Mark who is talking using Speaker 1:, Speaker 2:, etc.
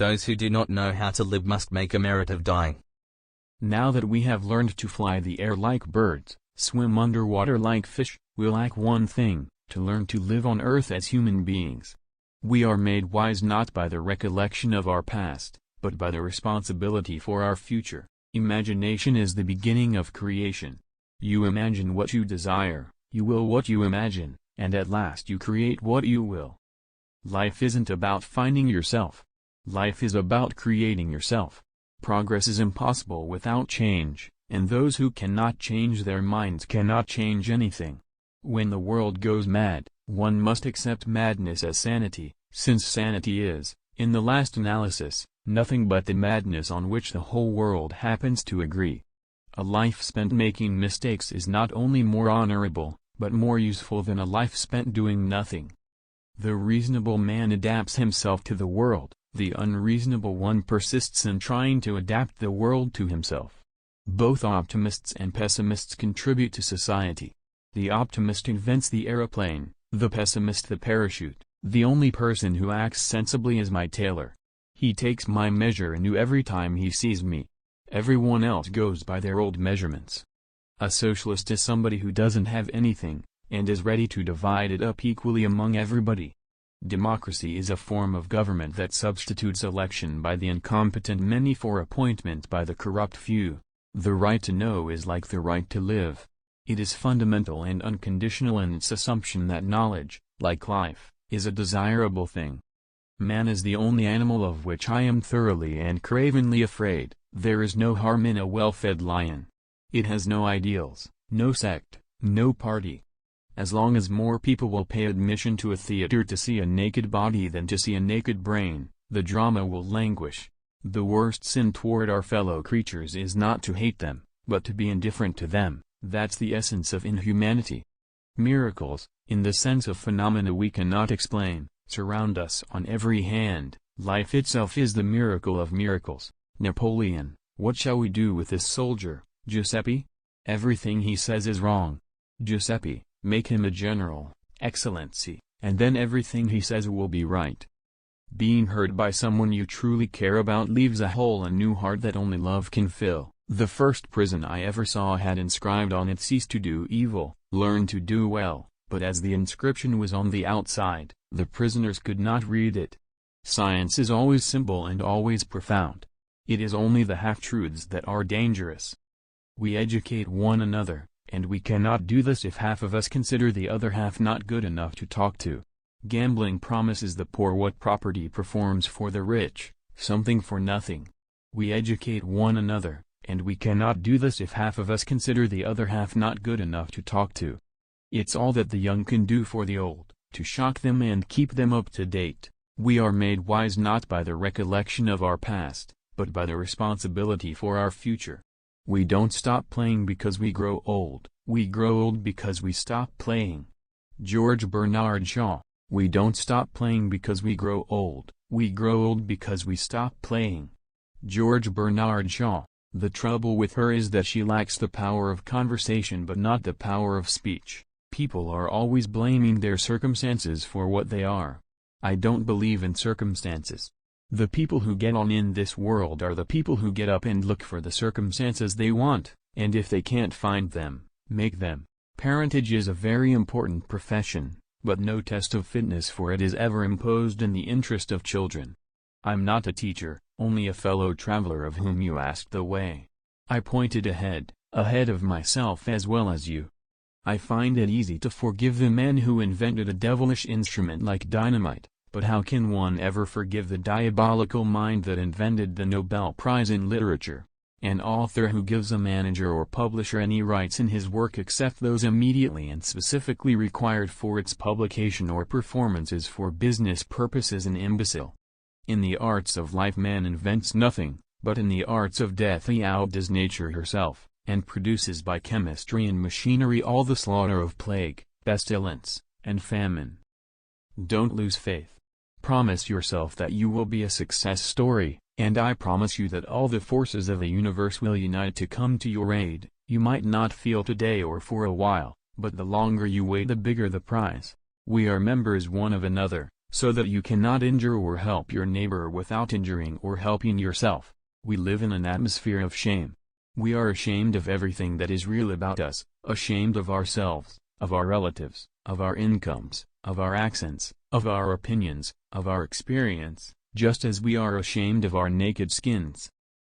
Speaker 1: Those who do not know how to live must make a merit of dying.
Speaker 2: Now that we have learned to fly the air like birds, swim underwater like fish, we lack one thing, to learn to live on earth as human beings. We are made wise not by the recollection of our past, but by the responsibility for our future. Imagination is the beginning of creation. You imagine what you desire, you will what you imagine, and at last you create what you will. Life isn't about finding yourself. Life is about creating yourself. Progress is impossible without change, and those who cannot change their minds cannot change anything. When the world goes mad, one must accept madness as sanity, since sanity is, in the last analysis, nothing but the madness on which the whole world happens to agree. A life spent making mistakes is not only more honorable, but more useful than a life spent doing nothing. The reasonable man adapts himself to the world, the unreasonable one persists in trying to adapt the world to himself. Both optimists and pessimists contribute to society. The optimist invents the aeroplane, the pessimist the parachute. The only person who acts sensibly is my tailor. He takes my measure anew every time he sees me. Everyone else goes by their old measurements. A socialist is somebody who doesn't have anything, and is ready to divide it up equally among everybody. Democracy is a form of government that substitutes election by the incompetent many for appointment by the corrupt few. The right to know is like the right to live. It is fundamental and unconditional in its assumption that knowledge, like life, is a desirable thing. Man is the only animal of which I am thoroughly and cravenly afraid. There is no harm in a well-fed lion. It has no ideals, no sect, no party. As long as more people will pay admission to a theater to see a naked body than to see a naked brain, the drama will languish. The worst sin toward our fellow creatures is not to hate them, but to be indifferent to them. That's the essence of inhumanity. Miracles, in the sense of phenomena we cannot explain, surround us on every hand. Life itself is the miracle of miracles. Napoleon, what shall we do with this soldier, Giuseppe? Everything he says is wrong. Giuseppe, make him a general, Excellency, and then everything he says will be right. Being hurt by someone you truly care about leaves a hole in your heart that only love can fill. The first prison I ever saw had inscribed on it, "Cease to do evil, learn to do well," but as the inscription was on the outside, the prisoners could not read it. Science is always simple and always profound. It is only the half-truths that are dangerous. We educate one another, and we cannot do this if half of us consider the other half not good enough to talk to. Gambling promises the poor what property performs for the rich, something for nothing. We educate one another, and we cannot do this if half of us consider the other half not good enough to talk to. It's all that the young can do for the old, to shock them and keep them up to date. We are made wise not by the recollection of our past, but by the responsibility for our future. We don't stop playing because we grow old, we grow old because we stop playing. George Bernard Shaw. We don't stop playing because we grow old, we grow old because we stop playing. George Bernard Shaw. The trouble with her is that she lacks the power of conversation but not the power of speech. People are always blaming their circumstances for what they are. I don't believe in circumstances. The people who get on in this world are the people who get up and look for the circumstances they want, and if they can't find them, make them. Parentage is a very important profession, but no test of fitness for it is ever imposed in the interest of children. I'm not a teacher, only a fellow traveler of whom you asked the way. I pointed ahead of myself as well as you. I find it easy to forgive the man who invented a devilish instrument like dynamite, but how can one ever forgive the diabolical mind that invented the Nobel Prize in Literature? An author who gives a manager or publisher any rights in his work except those immediately and specifically required for its publication or performance is for business purposes an imbecile. In the arts of life man invents nothing, but in the arts of death he outdoes nature herself, and produces by chemistry and machinery all the slaughter of plague, pestilence, and famine. Don't lose faith. Promise yourself that you will be a success story, and I promise you that all the forces of the universe will unite to come to your aid. You might not feel today or for a while, but the longer you wait the bigger the prize. We are members one of another, so that you cannot injure or help your neighbor without injuring or helping yourself. We live in an atmosphere of shame. We are ashamed of everything that is real about us, ashamed of ourselves, of our relatives, of our incomes, of our accents, of our opinions, of our experience, just as we are ashamed of our naked skins.